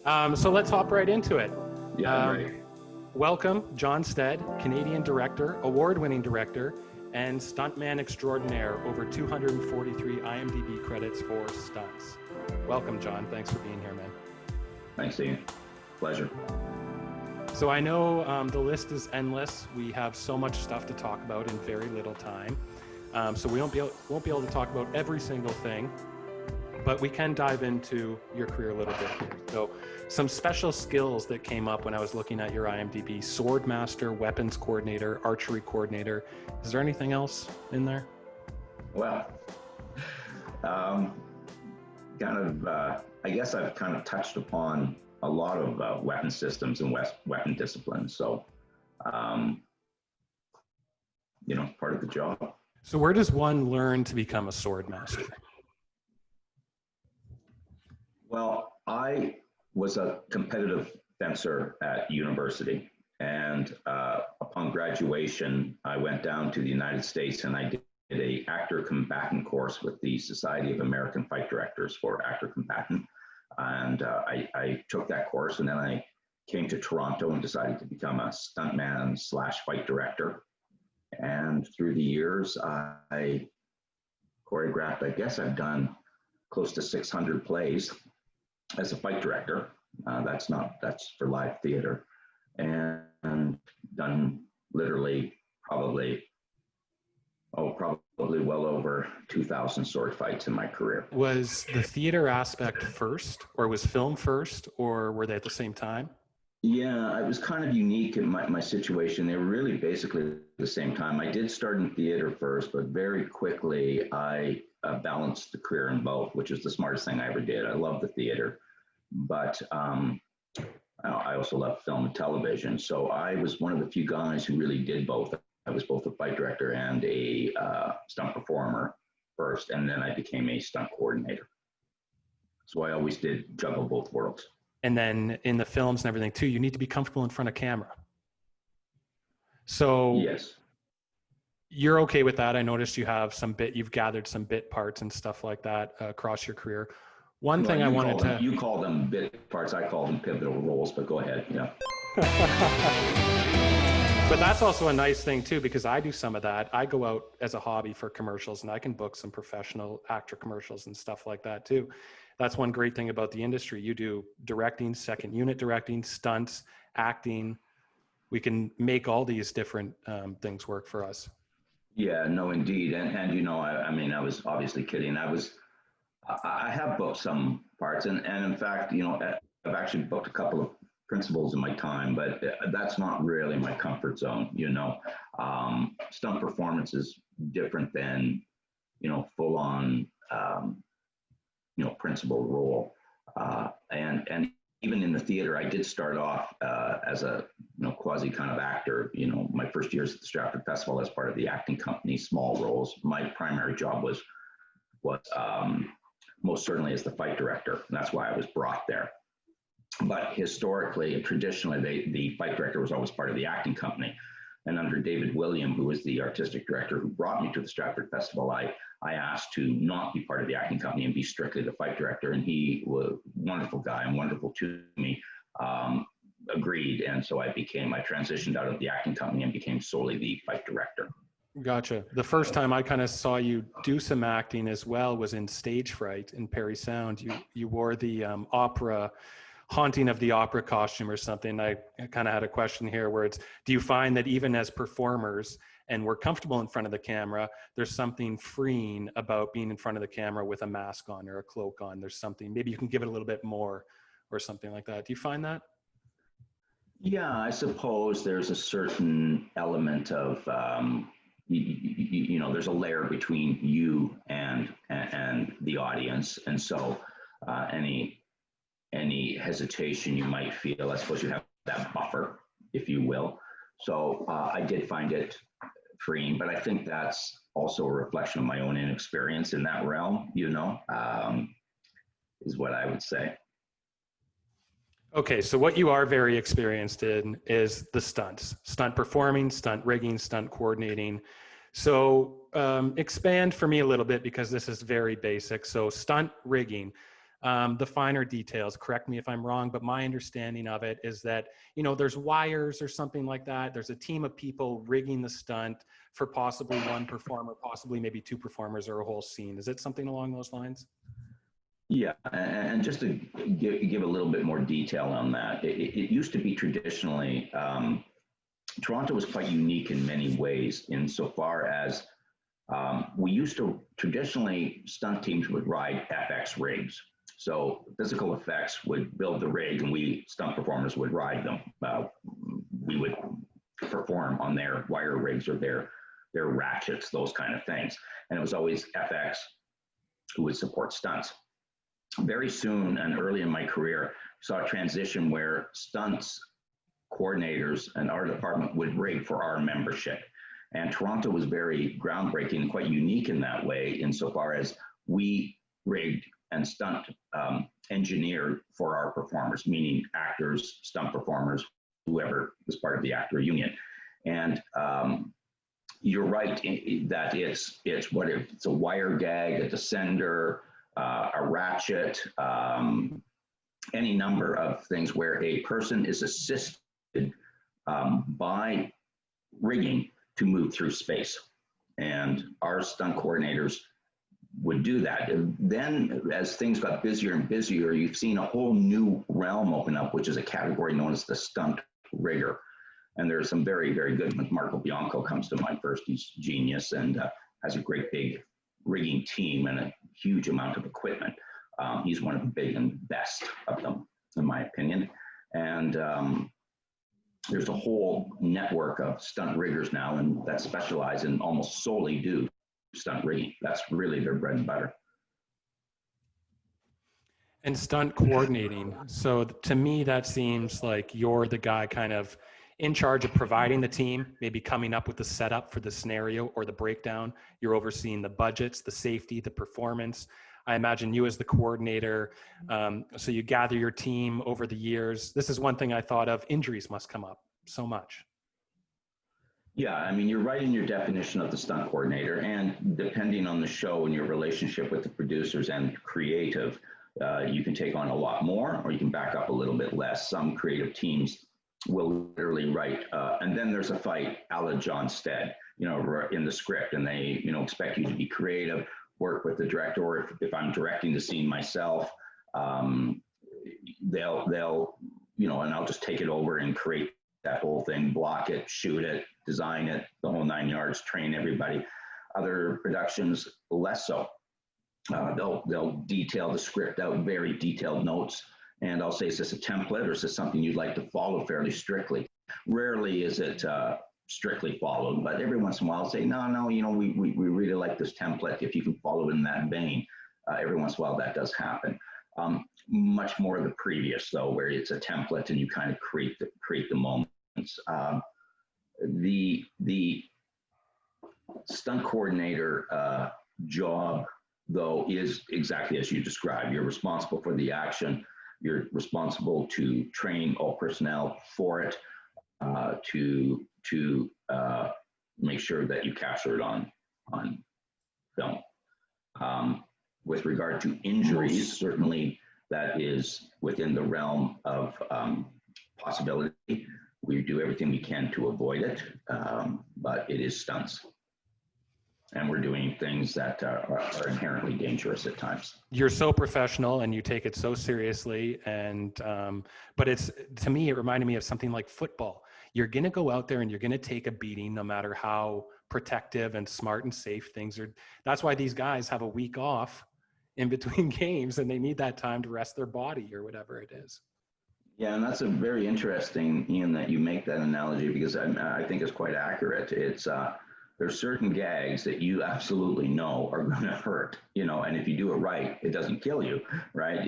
So let's hop right into it. Yeah, right. Welcome, John Stead, Canadian director, award-winning director, and stuntman extraordinaire, over 243 IMDb credits for stunts. Welcome, John. Thanks for being here, man. Thanks, Ian. Pleasure. So I know the list is endless. We have so much stuff to talk about in very little time. So we won't be able to talk about every single thing, but we can dive into your career a little bit here. So some special skills that came up when I was looking at your IMDb: sword master, weapons coordinator, archery coordinator. Is there anything else in there? Well, I guess I've kind of touched upon a lot of weapon systems and weapon disciplines. So, part of the job. So where does one learn to become a sword master? Well, I was a competitive fencer at university, and upon graduation, I went down to the United States and I did a actor combatant course with the Society of American Fight Directors for actor combatant. And I took that course, and then I came to Toronto and decided to become a stuntman / fight director. And through the years, I choreographed, I guess I've done close to 600 plays as a fight director. That's for live theater, and done literally probably well over 2,000 sword fights in my career. Was the theater aspect first, or was film first, or were they at the same time? Yeah, it was kind of unique in my situation. They were really basically the same time. I did start in theater first, but very quickly I balanced the career in both, which is the smartest thing I ever did. I love the theater, but I also love film and television. So I was one of the few guys who really did both. I was both a fight director and a stunt performer first, and then I became a stunt coordinator. So I always did juggle both worlds. And then in the films and everything too, you need to be comfortable in front of camera. So yes, you're okay with that. I noticed you've gathered some bit parts and stuff like that across your career. One thing you call them bit parts, I call them pivotal roles, but go ahead. Yeah. But that's also a nice thing too, because I do some of that. I go out as a hobby for commercials, and I can book some professional actor commercials and stuff like that too. That's one great thing about the industry. You do directing, second unit directing, stunts, acting. We can make all these different things work for us. Yeah, no, indeed. And I was obviously kidding. I have booked some parts, and in fact, I've actually booked a couple of principals in my time, but that's not really my comfort zone. Stunt performance is different than, full on, principal role. And even in the theater, I did start off as a quasi kind of actor. My first years at the Stratford Festival as part of the acting company, small roles. My primary job was most certainly as the fight director, and that's why I was brought there. But historically and traditionally, the fight director was always part of the acting company. And under David William, who was the artistic director who brought me to the Stratford Festival, I asked to not be part of the acting company and be strictly the fight director. And he was a wonderful guy and wonderful to me, agreed. And so I transitioned out of the acting company and became solely the fight director. Gotcha. The first time I kind of saw you do some acting as well was in Stage Fright in Perry Sound. You wore the opera, Haunting of the Opera costume or something. I kind of had a question here where do you find that even as performers, and we're comfortable in front of the camera, there's something freeing about being in front of the camera with a mask on or a cloak on? There's something, maybe you can give it a little bit more or something like that. Do you find that? Yeah, I suppose there's a certain element of, there's a layer between you and the audience. And so any hesitation you might feel, I suppose you have that buffer, if you will. So I did find it freeing, but I think that's also a reflection of my own inexperience in that realm, is what I would say. Okay, so what you are very experienced in is the stunts, stunt performing, stunt rigging, stunt coordinating. So expand for me a little bit, because this is very basic. So stunt rigging, the finer details. Correct me if I'm wrong, but my understanding of it is that, you know, there's wires or something like that. There's a team of people rigging the stunt for possibly one performer, possibly maybe two performers or a whole scene. Is it something along those lines? Yeah, and just to give a little bit more detail on that, it used to be traditionally, Toronto was quite unique in many ways insofar as we used to traditionally, stunt teams would ride FX rigs. So physical effects would build the rig and we stunt performers would ride them. We would perform on their wire rigs or their ratchets, those kind of things. And it was always FX who would support stunts. Very soon and early in my career, saw a transition where stunts coordinators and our department would rig for our membership. And Toronto was very groundbreaking, quite unique in that way, insofar as we rigged and stunt engineered for our performers, meaning actors, stunt performers, whoever was part of the actor union. And you're right that it's a wire gag, a descender, a ratchet, any number of things where a person is assisted by rigging to move through space. And our stunt coordinators would do that. And then as things got busier and busier, you've seen a whole new realm open up, which is a category known as the stunt rigger. And there's some very, very good ones. Marco Bianco comes to mind first. He's genius and has a great big rigging team and a huge amount of equipment. He's one of the big and best of them, in my opinion. And there's a whole network of stunt riggers now and that specialize in almost solely do stunt rigging. That's really their bread and butter. And stunt coordinating. So to me, that seems like you're the guy kind of in charge of providing the team, maybe coming up with the setup for the scenario or the breakdown. You're overseeing the budgets, the safety, the performance. I imagine you as the coordinator. So you gather your team over the years. This is one thing I thought of. Injuries must come up so much. Yeah, I mean, you're right in your definition of the stunt coordinator, and depending on the show and your relationship with the producers and creative, you can take on a lot more or you can back up a little bit less. Some creative teams will literally write, and then there's a fight a la John Stead, you know, in the script, and they, you know, expect you to be creative, work with the director, or if I'm directing the scene myself, they'll, you know, and I'll just take it over and create that whole thing, block it, shoot it, design it, the whole 9 yards, train everybody. Other productions, less so. They'll detail the script out, very detailed notes. And I'll say, is this a template or is this something you'd like to follow fairly strictly? Rarely is it strictly followed, but every once in a while I'll say, no, you know, we really like this template. If you can follow it in that vein, every once in a while that does happen. Much more of the previous though, where it's a template and you kind of create the moments. The stunt coordinator job though is exactly as you described. You're responsible for the action. You're responsible to train all personnel for it, to make sure that you capture it on film. With regard to injuries, certainly that is within the realm of possibility. We do everything we can to avoid it, but it is stunts. And we're doing things that are inherently dangerous at times. You're so professional and you take it so seriously. And, but it's, to me, it reminded me of something like football. You're going to go out there and you're going to take a beating no matter how protective and smart and safe things are. That's why these guys have a week off in between games and they need that time to rest their body or whatever it is. Yeah, and that's a very interesting, Ian, that you make that analogy because I think it's quite accurate. It's, there's certain gags that you absolutely know are going to hurt, you know, and if you do it right, it doesn't kill you, right?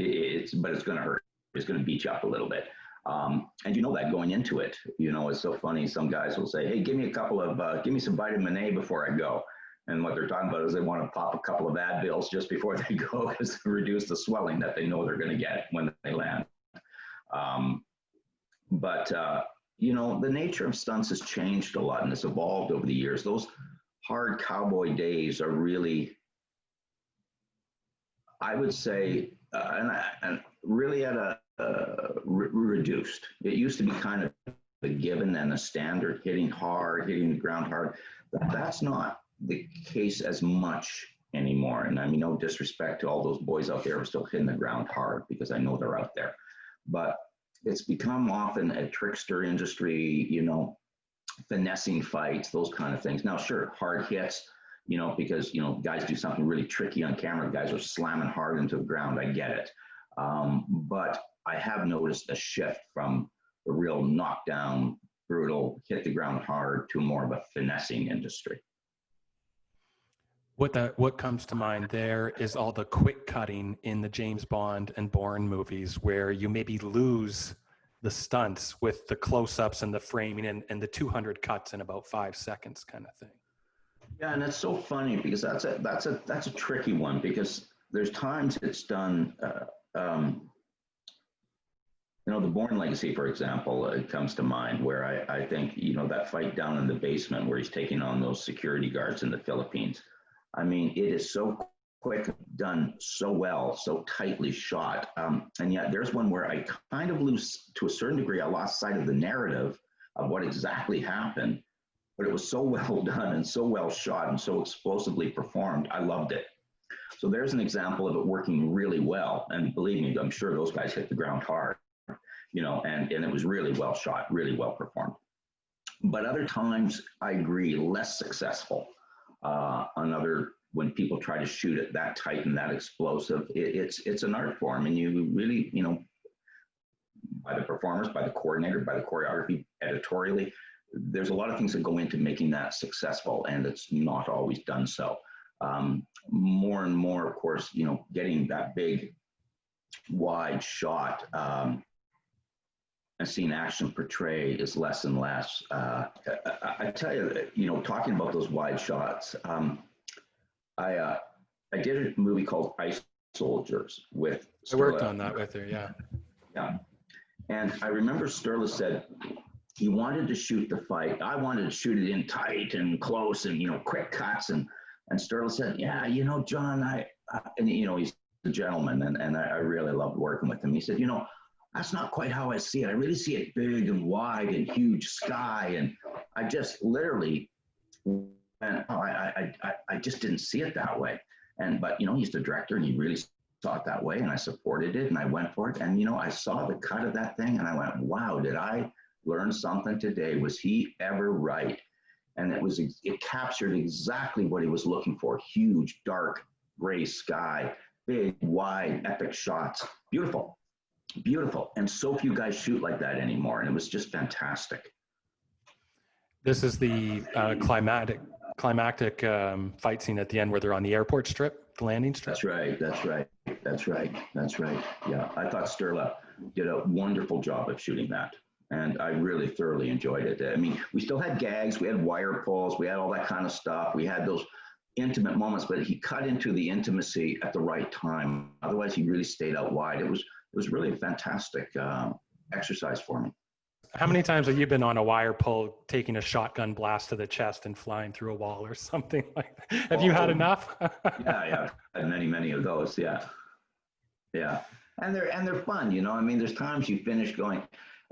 But it's going to hurt. It's going to beat you up a little bit. And you know that going into it, you know, it's so funny. Some guys will say, hey, give me some vitamin A before I go. And what they're talking about is they want to pop a couple of Advils just before they go because to reduce the swelling that they know they're going to get when they land. You know, the nature of stunts has changed a lot and it's evolved over the years. Those hard cowboy days are really, I would say, and really at a reduced. It used to be kind of a given and a standard, hitting hard, hitting the ground hard. That's not the case as much anymore. And I mean, no disrespect to all those boys out there who are still hitting the ground hard, because I know they're out there. But it's become often a trickster industry, you know, finessing fights, those kind of things. Now, sure, hard hits, you know, because, you know, guys do something really tricky on camera. Guys are slamming hard into the ground. I get it. But I have noticed a shift from the real knockdown, brutal, hit the ground hard to more of a finessing industry. What comes to mind there is all the quick cutting in the James Bond and Bourne movies, where you maybe lose the stunts with the close-ups and the framing and the 200 cuts in about 5 seconds kind of thing. Yeah, and it's so funny because that's a tricky one, because there's times it's done. You know, the Bourne Legacy, for example, it comes to mind, where I think, you know, that fight down in the basement where he's taking on those security guards in the Philippines. I mean, it is so quick, done so well, so tightly shot. And yet there's one where I kind of lose, to a certain degree, I lost sight of the narrative of what exactly happened, but it was so well done and so well shot and so explosively performed. I loved it. So there's an example of it working really well. And believe me, I'm sure those guys hit the ground hard, you know, and it was really well shot, really well performed. But other times, I agree, less successful. When people try to shoot it that tight and that explosive, it's an art form, and you really, you know, by the performers, by the coordinator, by the choreography, editorially, there's a lot of things that go into making that successful, and it's not always done so. More and more, of course, you know, getting that big, wide shot and seeing action portrayed is less and less. I tell you, you know, talking about those wide shots, I did a movie called Ice Soldiers with Sterla. I worked on that with her, yeah. Yeah. And I remember Sterla said he wanted to shoot the fight. I wanted to shoot it in tight and close and, you know, quick cuts. And Sterla said, yeah, you know, John, and, you know, he's a gentleman, and I really loved working with him. He said, you know, that's not quite how I see it. I really see it big and wide and huge sky. And I just literally went, oh, I just didn't see it that way. But, you know, he's the director and he really saw it that way, and I supported it and I went for it. And, you know, I saw the cut of that thing and I went, wow, did I learn something today? Was he ever right? And it captured exactly what he was looking for. Huge, dark, gray sky, big, wide, epic shots. Beautiful. Beautiful. And so few guys shoot like that anymore. And it was just fantastic. This is the climactic fight scene at the end where they're on the airport strip, the landing strip. That's right. Yeah, I thought Sterla did a wonderful job of shooting that. And I really thoroughly enjoyed it. I mean, we still had gags, we had wire pulls, we had all that kind of stuff. We had those intimate moments, but he cut into the intimacy at the right time. Otherwise, he really stayed out wide. It was really a fantastic exercise for me. How many times have you been on a wire pull, taking a shotgun blast to the chest and flying through a wall or something like that? Have you had enough? Yeah. I've had many of those. Yeah. And they're fun, you know. I mean, there's times you finish going,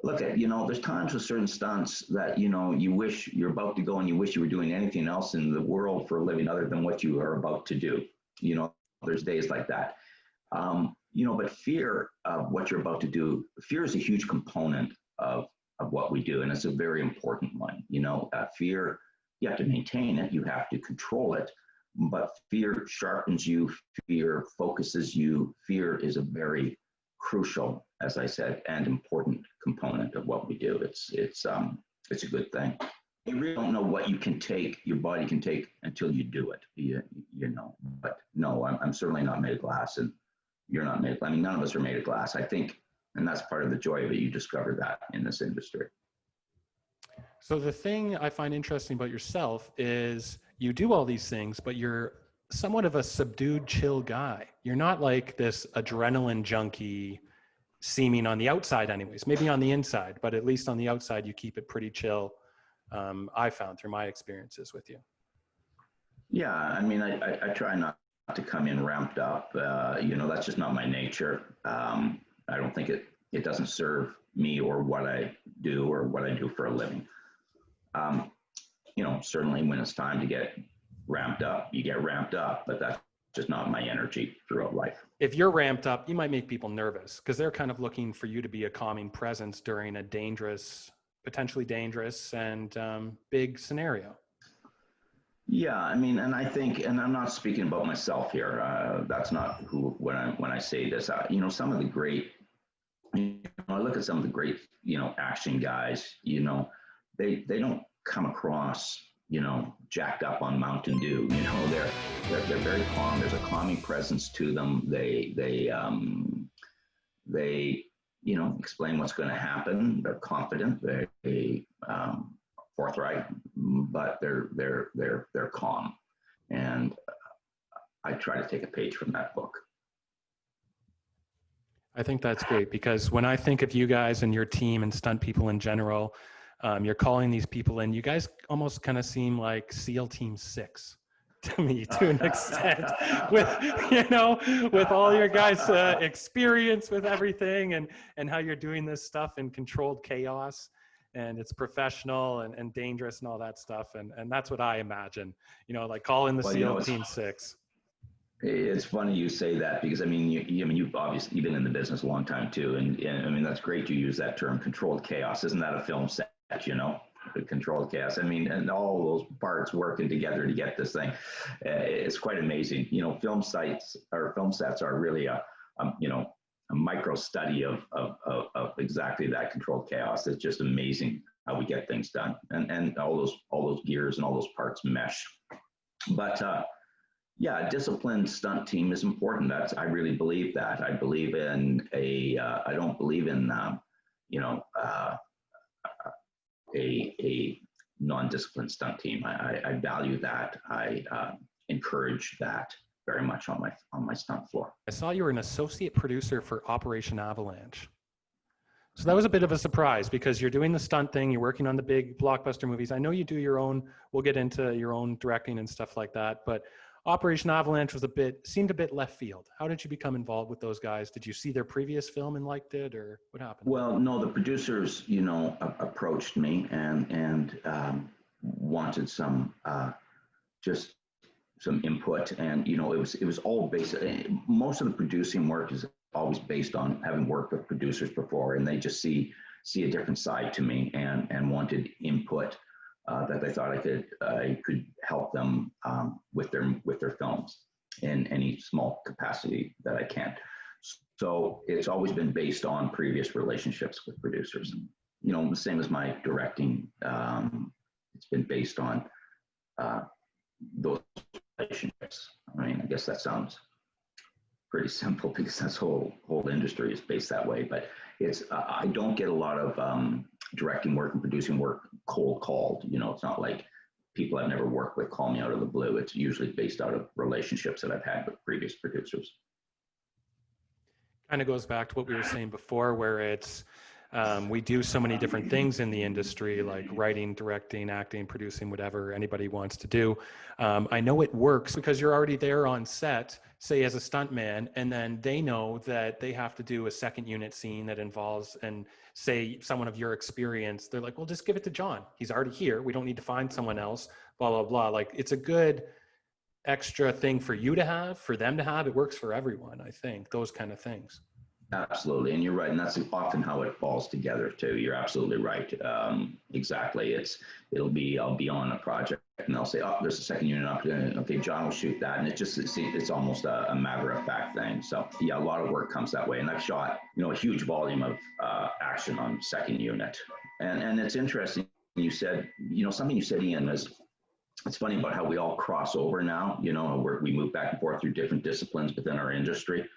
look at, you know, there's times with certain stunts that, you know, you wish you're about to go and you wish you were doing anything else in the world for a living other than what you are about to do. You know, there's days like that. You know, but fear of what you're about to do, fear is a huge component of what we do. And it's a very important one. You know, fear, you have to maintain it, you have to control it, but fear sharpens you, fear focuses you. Fear is a very crucial, as I said, and important component of what we do. It's a good thing. You really don't know what you can take, your body can take, until you do it, you know. But no, I'm certainly not made of glass, and you're not made. I mean, none of us are made of glass, I think, and that's part of the joy of it. You discover that in this industry. So the thing I find interesting about yourself is you do all these things, but you're somewhat of a subdued, chill guy. You're not like this adrenaline junkie seeming on the outside anyways, maybe on the inside, but at least on the outside, you keep it pretty chill. I found through my experiences with you. Yeah, I mean, I try not to come in ramped up. That's just not my nature. I don't think it doesn't serve me or what I do for a living. Certainly when it's time to get ramped up, you get ramped up, but that's just not my energy throughout life. If you're ramped up, you might make people nervous because they're kind of looking for you to be a calming presence during a potentially dangerous and big scenario. Yeah, I mean, and I think, and I'm not speaking about myself here. That's not when I say this. Some of the great, I look at some of the great, action guys. They don't come across, jacked up on Mountain Dew. They're very calm. There's a calming presence to them. They explain what's going to happen. They're confident. They forthright, but they're calm. And I try to take a page from that book. I think that's great because when I think of you guys and your team and stunt people in general, you're calling these people in. You guys almost kind of seem like SEAL Team 6 to me, to an extent, with all your guys' experience with everything and how you're doing this stuff in controlled chaos. And it's professional and dangerous and all that stuff. And that's what I imagine, like calling the SEAL Team 6. It's funny you say that because you've obviously been in the business a long time too, and that's great you use that term, controlled chaos. Isn't that a film set? The controlled chaos. And all those parts working together to get this thing. It's quite amazing. Film sets are really a micro study of exactly that controlled chaos. It's just amazing how we get things done, and all those gears and all those parts mesh. But a disciplined stunt team is important. I really believe that. I believe in I don't believe in a non-disciplined stunt team. I value that. I encourage that very much on my stunt floor. I saw you were an associate producer for Operation Avalanche. So that was a bit of a surprise because you're doing the stunt thing, you're working on the big blockbuster movies. I know you do your own, we'll get into your own directing and stuff like that, but Operation Avalanche seemed a bit left field. How did you become involved with those guys? Did you see their previous film and liked it, or what happened? Well, no, the producers, approached me and wanted some just some input, and it was all based. Most of the producing work is always based on having worked with producers before, and they just see a different side to me and wanted input that they thought I could help them with their films in any small capacity that I can. So it's always been based on previous relationships with producers. The same as my directing. It's been based on those relationships. I guess that sounds pretty simple because that's whole industry is based that way. But it's I don't get a lot of directing work and producing work cold called. It's not like people I've never worked with call me out of the blue. It's usually based out of relationships that I've had with previous producers. Kind of goes back to what we were saying before, where it's we do so many different things in the industry, like writing, directing, acting, producing, whatever anybody wants to do. I know it works because you're already there on set, say as a stuntman, and then they know that they have to do a second unit scene that involves, and say someone of your experience, they're like, well, just give it to John. He's already here. We don't need to find someone else, blah, blah, blah. Like, it's a good extra thing for you to have, for them to have. It works for everyone, I think, those kind of things. Absolutely. And you're right. And that's often how it falls together too. You're absolutely right. Exactly. I'll be on a project and they'll say, oh, there's a second unit up. Okay, John will shoot that. And it's almost a matter of fact thing. So yeah, a lot of work comes that way. And I've shot, a huge volume of action on second unit. And it's interesting. You said, something you said, Ian, is it's funny about how we all cross over now, we move back and forth through different disciplines within our industry.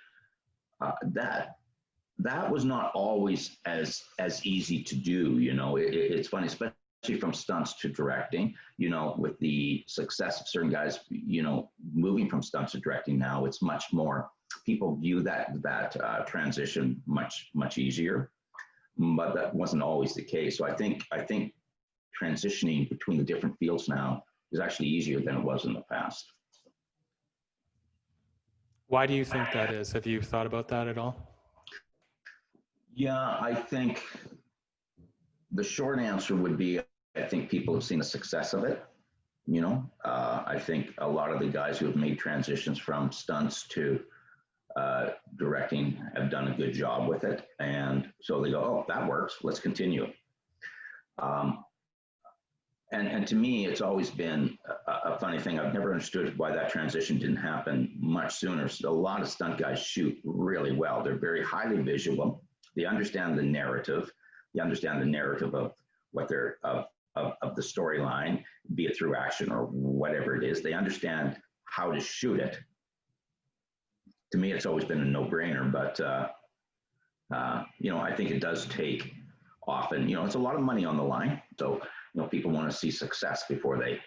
That was not always as easy to do. It's funny, especially from stunts to directing, with the success of certain guys, moving from stunts to directing now, it's much more, people view that transition much easier, but that wasn't always the case. So I think transitioning between the different fields now is actually easier than it was in the past. Why do you think that is? Have you thought about that at all? Yeah, I think the short answer would be I think people have seen the success of it. I think a lot of the guys who have made transitions from stunts to directing have done a good job with it. And so they go, oh, that works. Let's continue. Um, and to me, it's always been a funny thing. I've never understood why that transition didn't happen much sooner. So a lot of stunt guys shoot really well. They're very highly visual. They understand the narrative. They understand the narrative of what they're of the storyline, be it through action or whatever it is. They understand how to shoot it. To me, it's always been a no-brainer, but I think it does take often, it's a lot of money on the line. So, people want to see success before they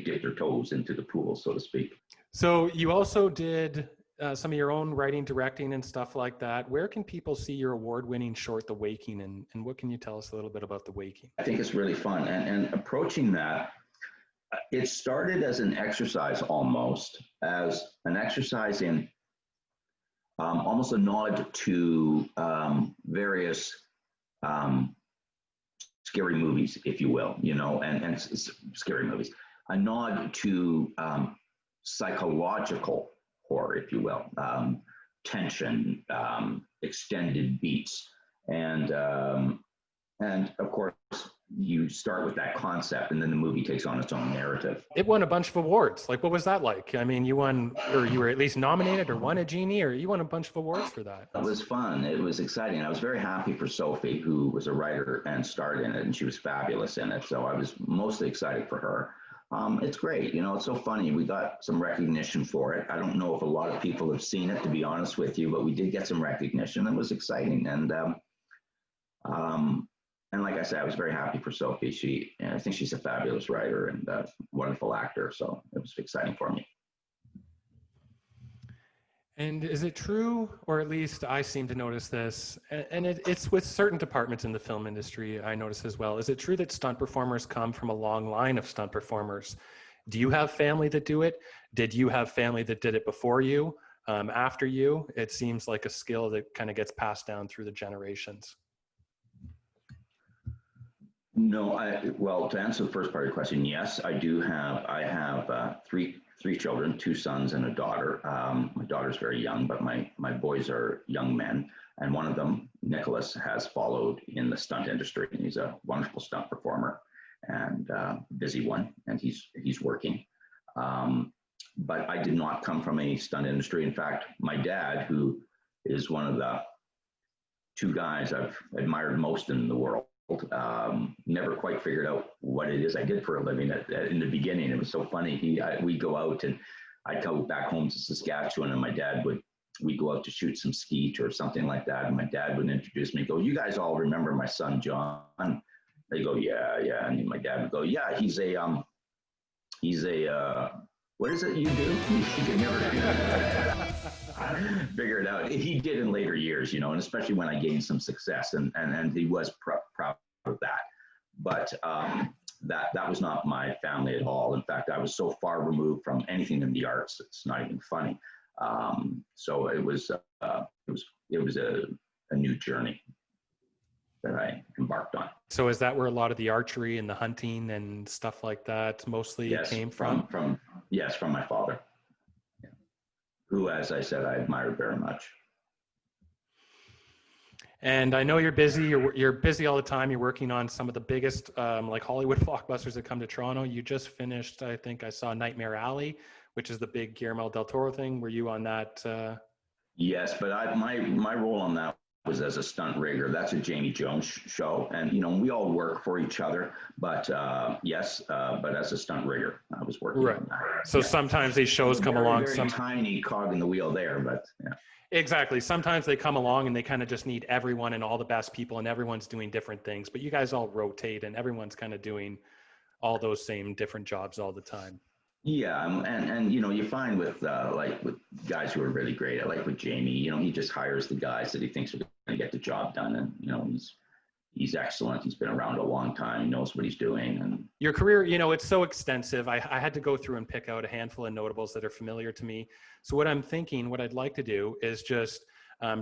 dip their toes into the pool, so to speak. So you also did some of your own writing, directing, and stuff like that. Where can people see your award-winning short, The Waking, and what can you tell us a little bit about The Waking? I think it's really fun, and approaching that, it started as an exercise almost, as an exercise in almost a nod to various scary movies, if you will, and scary movies, a nod to psychological horror, if you will, tension, extended beats, and of course, you start with that concept, and then the movie takes on its own narrative. It won a bunch of awards. Like, what was that like? I mean, you won, or you were at least nominated, or won a Genie, or you won a bunch of awards for that. It was fun. It was exciting. I was very happy for Sophie, who was a writer and starred in it, and she was fabulous in it. So I was mostly excited for her. It's great. It's so funny. We got some recognition for it. I don't know if a lot of people have seen it, to be honest with you, but we did get some recognition. It was exciting. And like I said, I was very happy for Sophie. I think she's a fabulous writer and a wonderful actor. So it was exciting for me. And is it true, or at least I seem to notice this, and it's with certain departments in the film industry, I notice as well. Is it true that stunt performers come from a long line of stunt performers? Do you have family that do it? Did you have family that did it before you, after you? It seems like a skill that kind of gets passed down through the generations. No, well, to answer the first part of your question, yes, I do have. I have three children, 2 sons and a daughter. My daughter's very young, but my boys are young men, and one of them, Nicholas, has followed in the stunt industry, and he's a wonderful stunt performer and busy one, and he's working. But I did not come from a stunt industry. In fact, my dad, who is one of the 2 guys I've admired most in the world, never quite figured out what it is I did for a living. In the beginning, it was so funny. We'd go out, and I'd go back home to Saskatchewan, and we'd go out to shoot some skeet or something like that. And my dad would introduce me, go, "You guys all remember my son, John?" They go, yeah. And my dad would go, "Yeah, he's a, what is it you do?" He could never figure it out. He did in later years, and especially when I gained some success, and he was proud of that. But that was not my family at all. In fact, I was so far removed from anything in the arts, it's not even funny. So it was a new journey that I embarked on. So is that where a lot of the archery and the hunting and stuff like that mostly came from? Yes, from my father, who, as I said, I admired very much. And I know you're busy. You're busy all the time. You're working on some of the biggest like Hollywood blockbusters that come to Toronto. You just finished, I think I saw Nightmare Alley, which is the big Guillermo del Toro thing. Were you on that? Yes, but my role on that was as a stunt rigger. That's a Jamie Jones show, and we all work for each other. But yes, but as a stunt rigger, I was working on that. So sometimes these shows come along. Very tiny cog in the wheel there, but yeah. Exactly. Sometimes they come along and they kind of just need everyone and all the best people, and everyone's doing different things. But you guys all rotate, and everyone's kind of doing all those same different jobs all the time. Yeah, and you find with with guys who are really great, like with Jamie, he just hires the guys that he thinks are going to get the job done, and he's excellent. He's been around a long time. He knows what he's doing. And your career, you know, it's so extensive. I had to go through and pick out a handful of notables that are familiar to me. So what I'm thinking, what I'd like to do is just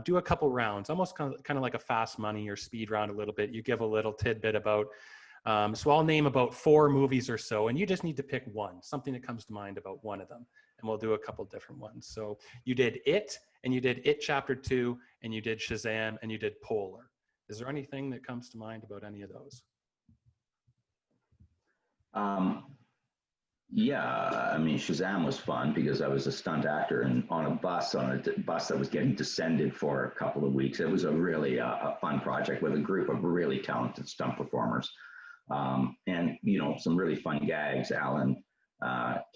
do a couple rounds, almost kind of like a fast money or speed round a little bit. You give a little tidbit about, so I'll name about 4 movies or so, and you just need to pick one, something that comes to mind about one of them. And we'll do a couple different ones. So you did It, and you did It Chapter 2, and you did Shazam, and you did Polar. Is there anything that comes to mind about any of those? Yeah, I mean, Shazam was fun because I was a stunt actor and on a bus that was getting descended for a couple of weeks. It was a really a fun project with a group of really talented stunt performers, and you know, some really fun gags. Alan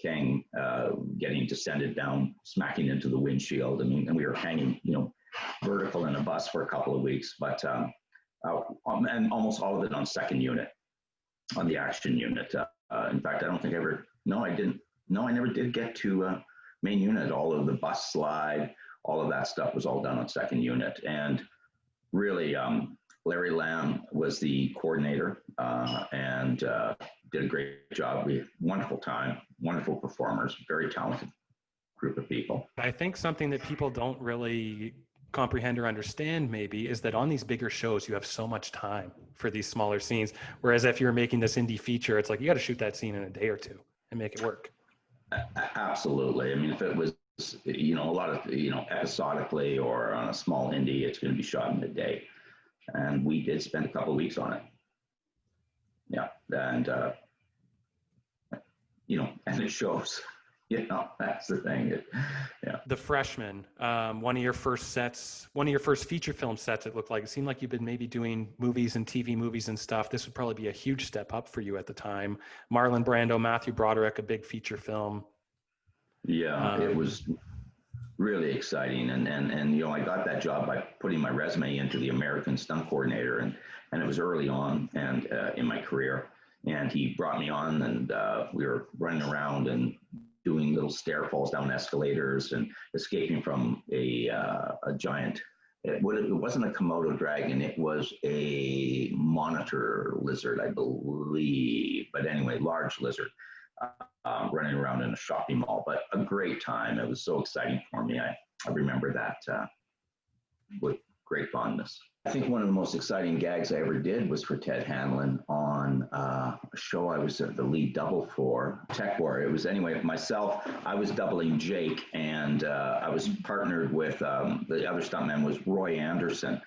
King getting descended down, smacking into the windshield. I mean, and we were hanging, you know, vertical in a bus for a couple of weeks, but and almost all of it on second unit, on the action unit. In fact, I don't think I ever. No, I didn't. No, I never did get to main unit. All of the bus slide, all of that stuff was all done on second unit. And really, Larry Lamb was the coordinator and did a great job. We had wonderful time, wonderful performers, very talented group of people. I think something that people don't really comprehend or understand maybe is that on these bigger shows you have so much time for these smaller scenes, whereas if you're making this indie feature, it's like you got to shoot that scene in a day or two and make it work. Absolutely. I mean, if it was, you know, a lot of, you know, episodically or on a small indie, it's going to be shot in a day, and we did spend a couple of weeks on it. Yeah. And you know, and it shows. You know, that's the thing. Yeah. The Freshman, one of your first sets, one of your first feature film sets, it looked like. It seemed like you've been maybe doing movies and TV movies and stuff. This would probably be a huge step up for you at the time. Marlon Brando, Matthew Broderick, a big feature film. Yeah, it was really exciting. And you know, I got that job by putting my resume into the American Stunt Coordinator, and it was early on and in my career. And he brought me on, and we were running around and doing little stair falls down escalators and escaping from a giant. It wasn't a Komodo dragon. It was a monitor lizard, I believe. But anyway, large lizard running around in a shopping mall. But a great time. It was so exciting for me. I remember that with great fondness. I think one of the most exciting gags I ever did was for Ted Hanlon on a show I was the lead double for, Tech War. It was, anyway, myself, I was doubling Jake, and I was partnered with, the other stuntman was Roy Anderson.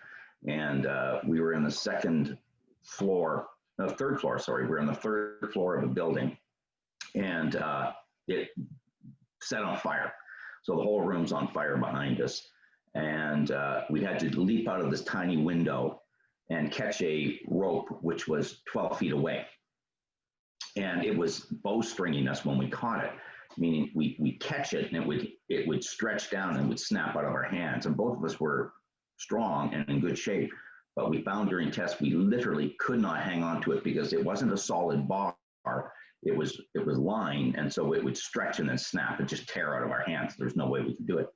And we were in the third floor, we were on the third floor of a building, and it set on fire. So the whole room's on fire behind us. And we had to leap out of this tiny window and catch a rope, which was 12 feet away. And it was bowstringing us when we caught it, meaning we catch it and it would stretch down and would snap out of our hands. And both of us were strong and in good shape, but we found during tests we literally could not hang on to it because it wasn't a solid bar. It was line, and so it would stretch and then snap and just tear out of our hands. There's no way we could do it.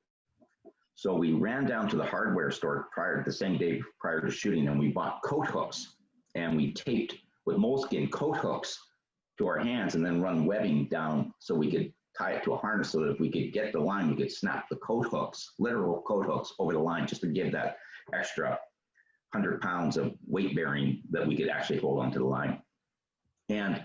So we ran down to the hardware store the same day prior to shooting, and we bought coat hooks, and we taped with moleskin coat hooks to our hands and then run webbing down so we could tie it to a harness so that if we could get the line, we could snap the coat hooks, literal coat hooks, over the line just to give that extra 100 pounds of weight bearing that we could actually hold onto the line. And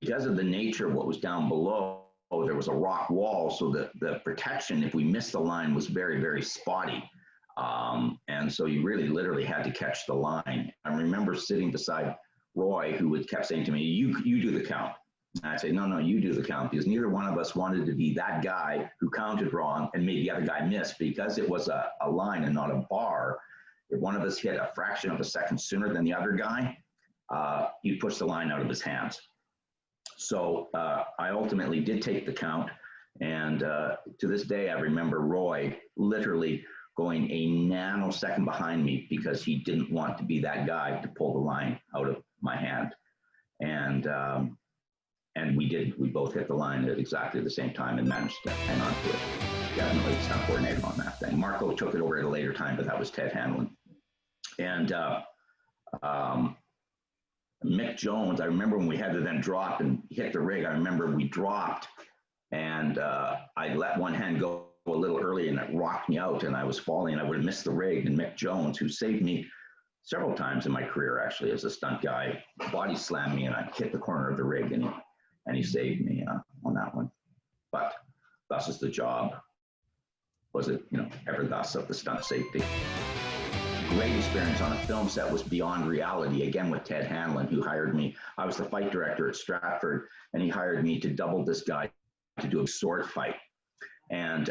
because of the nature of what was down below, there was a rock wall, so the protection, if we missed the line, was very, very spotty. And so you really literally had to catch the line. I remember sitting beside Roy, who kept saying to me, you do the count. And I'd say, no, you do the count, because neither one of us wanted to be that guy who counted wrong and made the other guy miss, because it was a line and not a bar. If one of us hit a fraction of a second sooner than the other guy, you push the line out of his hands. So I ultimately did take the count, and to this day I remember Roy literally going a nanosecond behind me because he didn't want to be that guy to pull the line out of my hand. And we both hit the line at exactly the same time and managed to hang on to it. Definitely stunt coordinator on that thing. Marco took it over at a later time, but that was Ted Hanlon. And Mick Jones, I remember when we had to then drop and hit the rig, I remember we dropped and I let one hand go a little early and it rocked me out and I was falling and I would have missed the rig. And Mick Jones, who saved me several times in my career actually as a stunt guy, body slammed me and I hit the corner of the rig and he saved me on that one. But thus is the job. Was it, ever thus of the stunt safety? Great experience on a film set was beyond reality, again with Ted Hanlon, who hired me. I was the fight director at Stratford, and he hired me to double this guy to do a sword fight and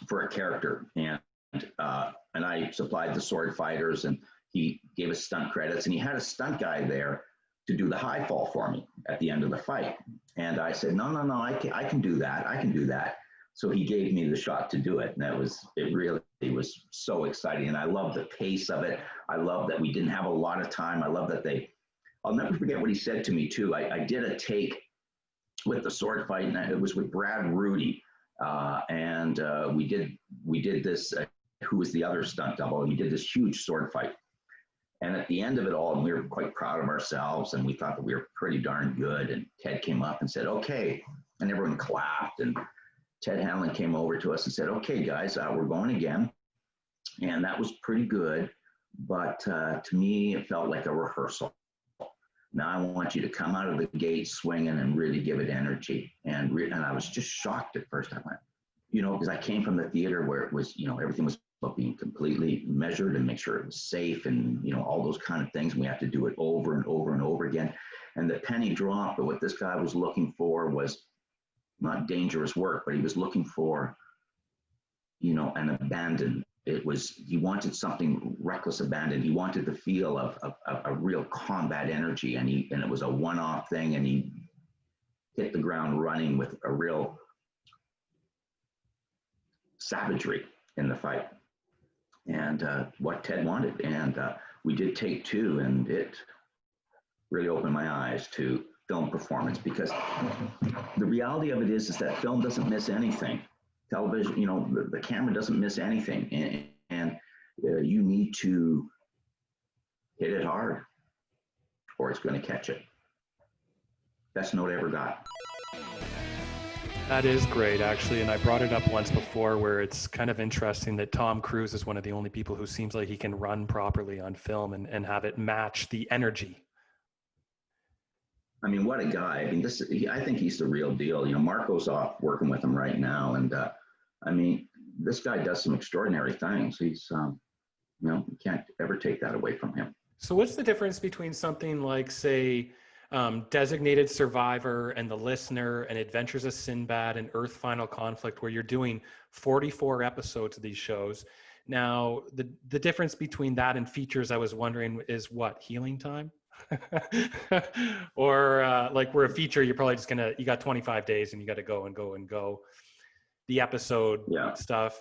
for a character. And I supplied the sword fighters, and he gave us stunt credits, and he had a stunt guy there to do the high fall for me at the end of the fight. And I said, no, I can do that. I can do that. So he gave me the shot to do it. And it really was so exciting. And I love the pace of it. I love that we didn't have a lot of time. I love that I'll never forget what he said to me too. I did a take with the sword fight, and it was with Brad Rudy. We did this, who was the other stunt double? He did this huge sword fight. And at the end of it all, and we were quite proud of ourselves, and we thought that we were pretty darn good. And Ted came up and said, okay. And everyone clapped. And Ted Hanlon came over to us and said, okay, guys, we're going again. And that was pretty good. But to me, it felt like a rehearsal. Now I want you to come out of the gate swinging and really give it energy. And I was just shocked at first. I went, because I came from the theater where it was, everything was about being completely measured and make sure it was safe and, all those kind of things. And we have to do it over and over and over again. And the penny dropped. But what this guy was looking for was not dangerous work, but he was looking for, an abandon. He wanted something reckless abandon. He wanted the feel of a real combat energy, and it was a one-off thing, and he hit the ground running with a real savagery in the fight. And what Ted wanted. And we did take two, and it really opened my eyes to film performance, because the reality of it is that film doesn't miss anything. Television, the camera doesn't miss anything, and you need to hit it hard or it's going to catch it. Best note I ever got. That is great, actually. And I brought it up once before, where it's kind of interesting that Tom Cruise is one of the only people who seems like he can run properly on film and have it match the energy. I mean, what a guy. I mean, I think he's the real deal. Marco's off working with him right now. And this guy does some extraordinary things. He's, you can't ever take that away from him. So what's the difference between something like, say, Designated Survivor and The Listener and Adventures of Sinbad and Earth Final Conflict, where you're doing 44 episodes of these shows? Now, the difference between that and features, I was wondering, is what, healing time? Or like we're a feature, you're probably just you got 25 days and you got to go and go the episode stuff.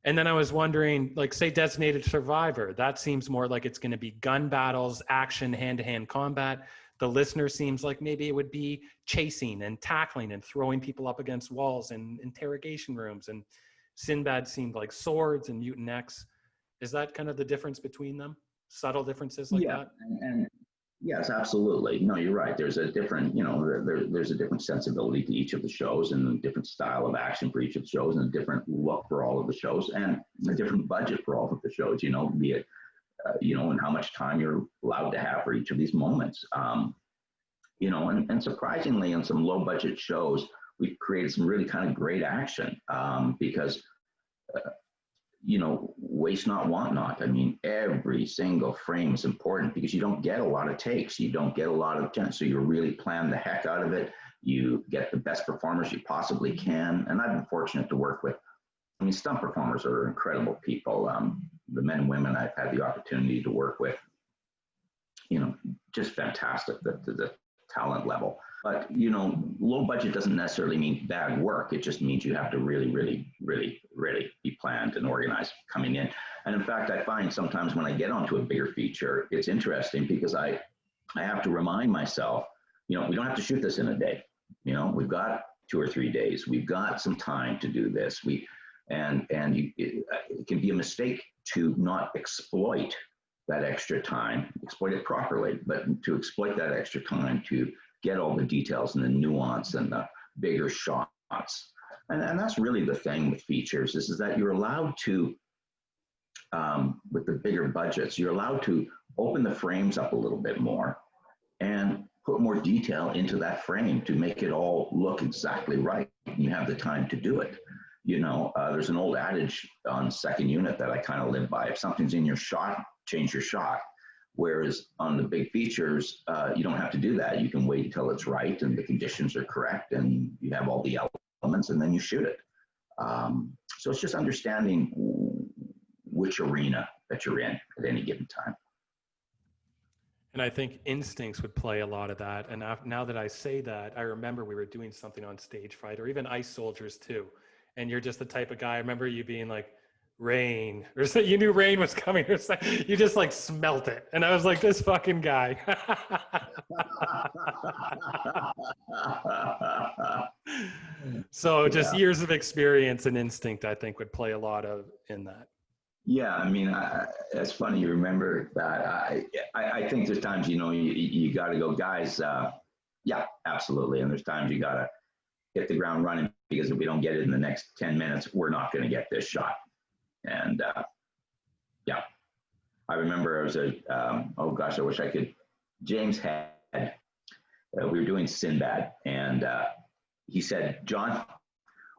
And then I was wondering, like, say Designated Survivor, that seems more like it's going to be gun battles, action, hand-to-hand combat. The Listener seems like maybe it would be chasing and tackling and throwing people up against walls and interrogation rooms. And Sinbad seemed like swords and Mutant X. Is that kind of the difference between them? Subtle differences like that? And yes, absolutely. No, you're right. There's a different, there's a different sensibility to each of the shows, and a different style of action for each of the shows, and a different look for all of the shows, and a different budget for all of the shows, be it, and how much time you're allowed to have for each of these moments. And surprisingly, in some low budget shows, we've created some really kind of great action because, waste not, want not. I mean, every single frame is important because you don't get a lot of takes. You don't get a lot of chance. So you really plan the heck out of it. You get the best performers you possibly can. And I've been fortunate to work with, stunt performers are incredible people. The men and women I've had the opportunity to work with, just fantastic, the talent level. But, low budget doesn't necessarily mean bad work. It just means you have to really, really, really, really be planned and organized coming in. And in fact, I find sometimes when I get onto a bigger feature, it's interesting because I have to remind myself, we don't have to shoot this in a day. We've got 2 or 3 days. We've got some time to do this. It can be a mistake to not exploit that extra time, exploit it properly, but to exploit that extra time to get all the details and the nuance and the bigger shots. And that's really the thing with features is that you're allowed to, with the bigger budgets, you're allowed to open the frames up a little bit more and put more detail into that frame to make it all look exactly right. You have the time to do it. You know, there's an old adage on second unit that I kind of live by. If something's in your shot, change your shot. Whereas on the big features, you don't have to do that. You can wait until it's right and the conditions are correct and you have all the elements and then you shoot it. So it's just understanding which arena that you're in at any given time. And I think instincts would play a lot of that. And now that I say that, I remember we were doing something on Stage Fright or even Ice Soldiers too. And you're just the type of guy, I remember you being like, rain, or so you knew rain was coming, or so, you just like smelt it. And I was like, this fucking guy. So just years of experience and instinct, I think, would play a lot of in that. Yeah, I mean, it's funny you remember that. I think there's times, you know, you got to go, guys. Yeah, absolutely. And there's times you got to hit the ground running because if we don't get it in the next 10 minutes, we're not going to get this shot. And yeah, I remember I was oh gosh, I wish I could. James had, we were doing Sinbad, and he said, John,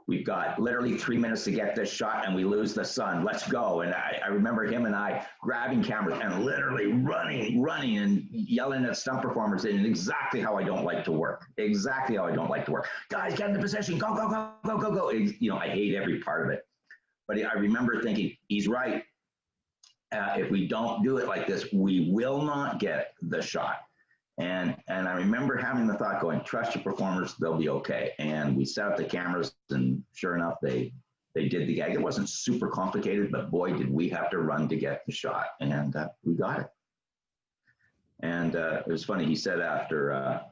we've got literally 3 minutes to get this shot and we lose the sun. Let's go. And I remember him and I grabbing cameras and literally running and yelling at stunt performers in exactly how I don't like to work. Exactly how I don't like to work. Guys, get in the position. Go, go, go, go, go, go. You know, I hate every part of it. But I remember thinking, he's right. If we don't do it like this, we will not get the shot. And I remember having the thought going, trust your performers, they'll be okay. And we set up the cameras and sure enough, they did the gag. It wasn't super complicated, but boy, did we have to run to get the shot. And we got it. And it was funny, he said after,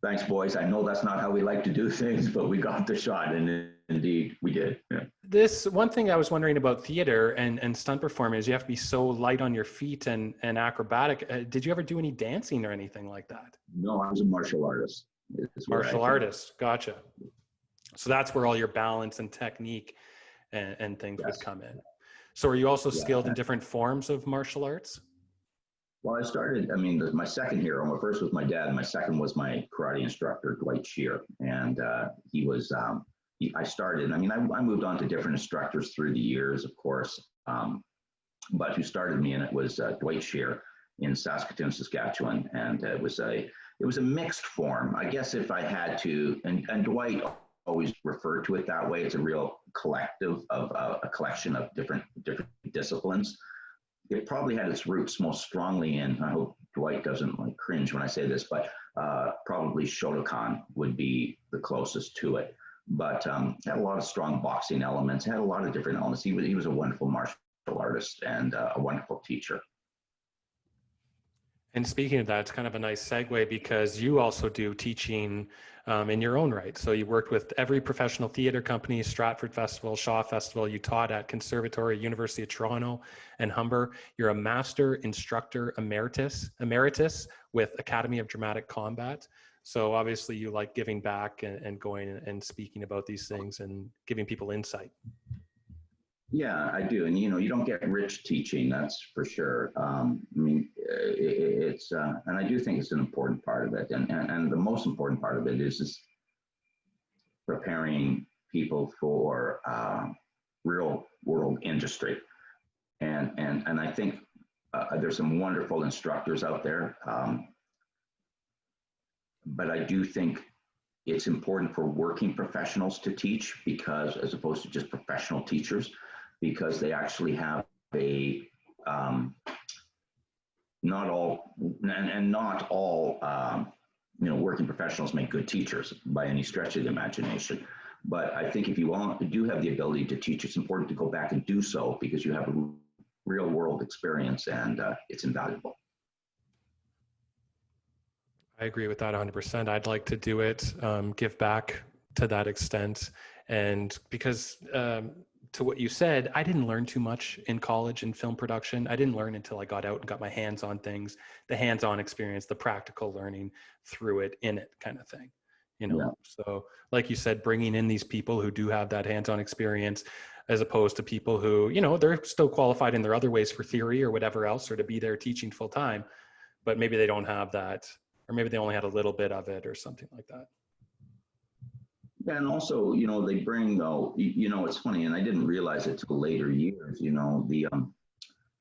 thanks boys, I know that's not how we like to do things, but we got the shot. And indeed we did. Yeah. This one thing I was wondering about theater and stunt performers, you have to be so light on your feet and acrobatic. Did you ever do any dancing or anything like that? No, I was a martial artist. Martial artist. Gotcha. So that's where all your balance and technique and things would come in. So are you also skilled in different forms of martial arts? Well, I started, I mean, my second hero, my first was my dad. My second was my karate instructor, Dwight Shear. And he was, I started, I mean, I moved on to different instructors through the years, of course. But who started me in it was Dwight Shear in Saskatoon, Saskatchewan. And it was a mixed form. I guess if I had to, and Dwight always referred to it that way, it's a real collective of a collection of different disciplines. It probably had its roots most strongly in, I hope Dwight doesn't like cringe when I say this, but probably Shotokan would be the closest to it. But had a lot of strong boxing elements, had a lot of different elements. He was a wonderful martial artist and a wonderful teacher. And speaking of that, it's kind of a nice segue because you also do teaching in your own right. So you worked with every professional theater company, Stratford Festival, Shaw Festival. You taught at Conservatory, University of Toronto and Humber. You're a master instructor emeritus with Academy of Dramatic Combat. So obviously you like giving back and going and speaking about these things and giving people insight. Yeah, I do. And, you know, you don't get rich teaching, that's for sure. I mean, it's, and I do think it's an important part of it. And the most important part of it is preparing people for real world industry. And I think there's some wonderful instructors out there. But I do think it's important for working professionals to teach because, as opposed to just professional teachers, because they actually have a, not all, you know, working professionals make good teachers by any stretch of the imagination. But I think if you do have the ability to teach, it's important to go back and do so because you have a real world experience and it's invaluable. I agree with that 100%. I'd like to do it, give back to that extent. And because to what you said, I didn't learn too much in college in film production. I didn't learn until I got out and got my hands on things, the hands-on experience, the practical learning through it, in it kind of thing, you know? Yeah. So like you said, bringing in these people who do have that hands-on experience, as opposed to people who, you know, they're still qualified in their other ways for theory or whatever else, or to be there teaching full time, but maybe they don't have that, or maybe they only had a little bit of it or something like that. Yeah, and also, you know, they bring though, you know, it's funny, and I didn't realize it till later years, you know, the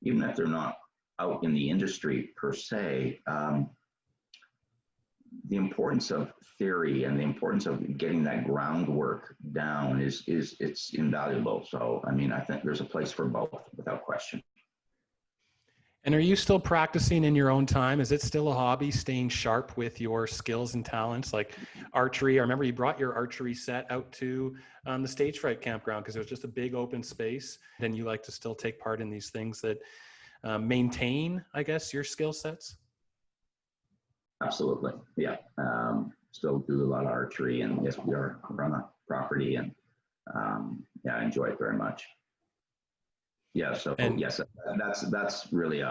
even if they're not out in the industry per se, the importance of theory and the importance of getting that groundwork down is it's invaluable. So, I mean, I think there's a place for both without question. And are you still practicing in your own time? Is it still a hobby, staying sharp with your skills and talents, like archery? I remember you brought your archery set out to the Stage Fright campground because it was just a big open space. And you like to still take part in these things that maintain, I guess, your skill sets? Absolutely. Yeah. Still do a lot of archery, and yes, we are on a property, and yeah, I enjoy it very much. Yeah. So yes, that's really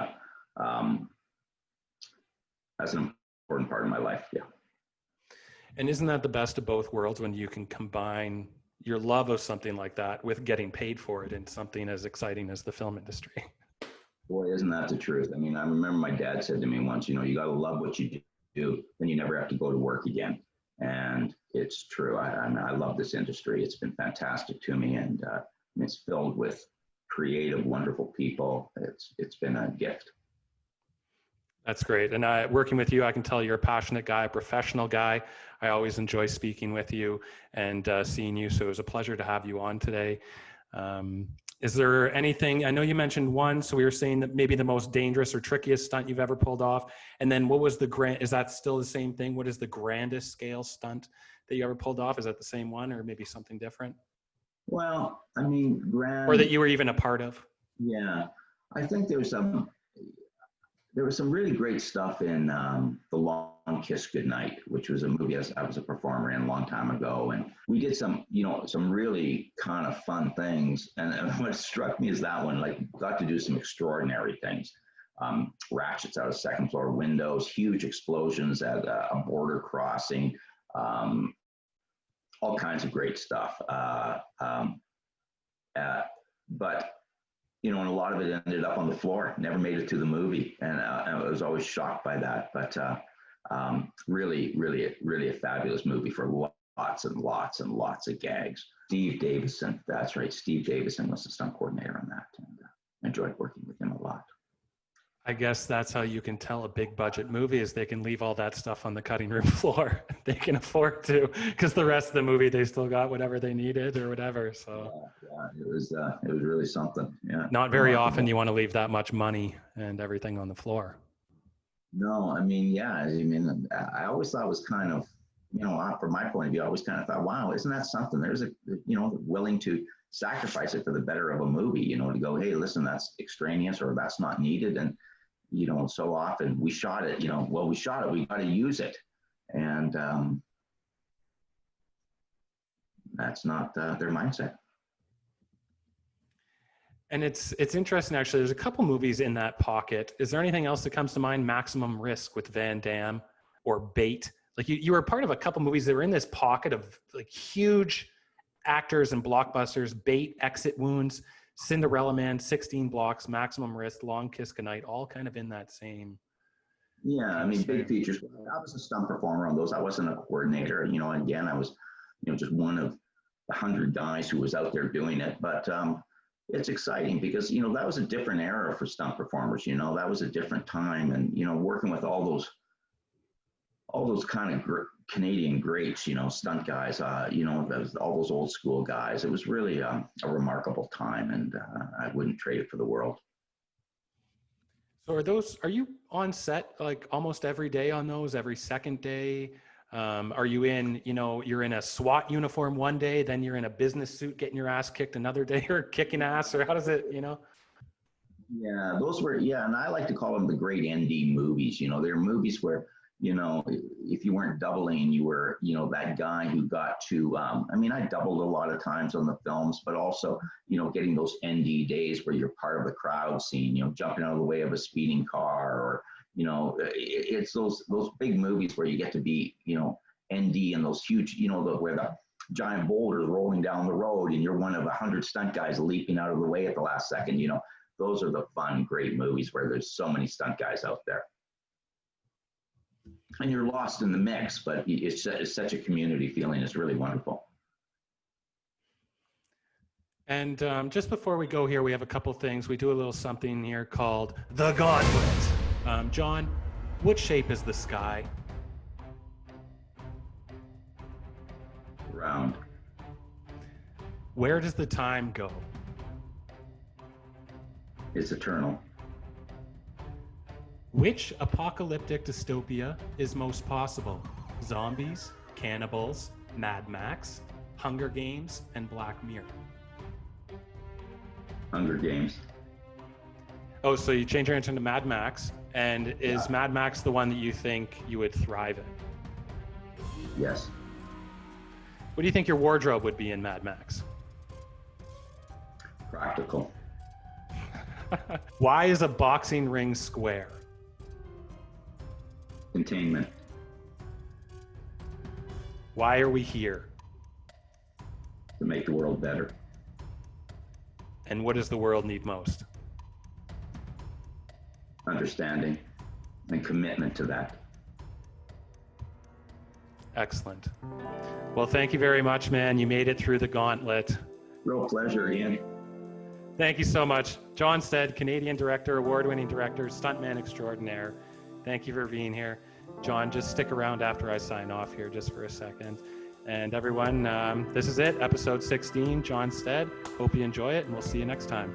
that's an important part of my life. Yeah. And isn't that the best of both worlds when you can combine your love of something like that with getting paid for it in something as exciting as the film industry? Boy, isn't that the truth? I mean, I remember my dad said to me once, you know, you got to love what you do, then you never have to go to work again. And it's true. I love this industry. It's been fantastic to me, and it's filled with creative, wonderful people. It's been a gift. That's great. And working with you, I can tell you're a passionate guy, a professional guy. I always enjoy speaking with you and seeing you. So it was a pleasure to have you on today. Is there anything, I know you mentioned one, so we were saying that maybe the most dangerous or trickiest stunt you've ever pulled off. And then what was is that still the same thing? What is the grandest scale stunt that you ever pulled off? Is that the same one or maybe something different? Well, I mean, Or that you were even a part of? Yeah, I think there was some really great stuff in The Long Kiss Goodnight, which was a movie I was a performer in a long time ago. And we did some, you know, some really kind of fun things. And what struck me is that one, like, got to do some extraordinary things. Ratchets out of second floor windows, huge explosions at a border crossing, all kinds of great stuff. But you know, and a lot of it ended up on the floor, never made it to the movie. And I was always shocked by that. But really, really, really a fabulous movie for lots and lots and lots of gags. Steve Davison, that's right. Steve Davison was the stunt coordinator on that. And I enjoyed working with him a lot. I guess that's how you can tell a big budget movie is they can leave all that stuff on the cutting room floor. They can afford to, because the rest of the movie, they still got whatever they needed or whatever. So yeah, it was really something. Yeah. Not very often you want to leave that much money and everything on the floor. No, I mean, yeah, I mean, I always thought it was kind of, you know, from my point of view, I always kind of thought, wow, isn't that something? There's you know, willing to sacrifice it for the better of a movie, you know, to go, hey, listen, that's extraneous or that's not needed. And, you know, so often we shot it, you know, well, we shot it, we got to use it. And that's not their mindset. And it's interesting, actually. There's a couple movies in that pocket. Is there anything else that comes to mind? Maximum Risk with Van Damme or Bait? Like you were part of a couple movies that were in this pocket of like huge actors and blockbusters. Bait, Exit Wounds, Cinderella Man, 16 Blocks, Maximum Risk, Long Kiss Goodnight, all kind of in that same. Yeah, I mean, big features. I was a stunt performer on those. I wasn't a coordinator. You know, again, I was, you know, just one of 100 guys who was out there doing it. But it's exciting because, you know, that was a different era for stunt performers. You know, that was a different time. And, you know, working with all those kind of Canadian greats, you know, stunt guys, you know, all those old school guys. It was really a remarkable time, and I wouldn't trade it for the world. So are you on set like almost every day on those, every second day? Are you in, you know, you're in a SWAT uniform one day, then you're in a business suit getting your ass kicked another day, or kicking ass, or how does it, you know? Yeah, those were, yeah. And I like to call them the great ND movies. You know, they're movies where, you know, if you weren't doubling, you were, you know, that guy who got to, I mean, I doubled a lot of times on the films, but also, you know, getting those ND days where you're part of the crowd scene, you know, jumping out of the way of a speeding car, or, you know, it's those big movies where you get to be, you know, ND and those huge, you know, where the giant boulders rolling down the road and you're one of 100 stunt guys leaping out of the way at the last second. You know, those are the fun, great movies where there's so many stunt guys out there. And you're lost in the mix, but it's such a community feeling. It's really wonderful. And just before we go here, we have a couple things. We do a little something here called the Gauntlet. John, what shape is the sky? Round. Where does the time go? It's eternal. Which apocalyptic dystopia is most possible? Zombies, cannibals, Mad Max, Hunger Games, and Black Mirror. Hunger Games. Oh, so you change your answer to Mad Max, and is Mad Max the one that you think you would thrive in? Yes. What do you think your wardrobe would be in Mad Max? Practical. Why is a boxing ring square? Containment. Why are we here? To make the world better. And what does the world need most? Understanding and commitment to that. Excellent. Well, thank you very much, man. You made it through the gauntlet. Real pleasure, Ian. Thank you so much. John Stead, Canadian director, award-winning director, stuntman extraordinaire. Thank you for being here. John, just stick around after I sign off here just for a second. And everyone, this is it, episode 16, John Stead. Hope you enjoy it, and we'll see you next time.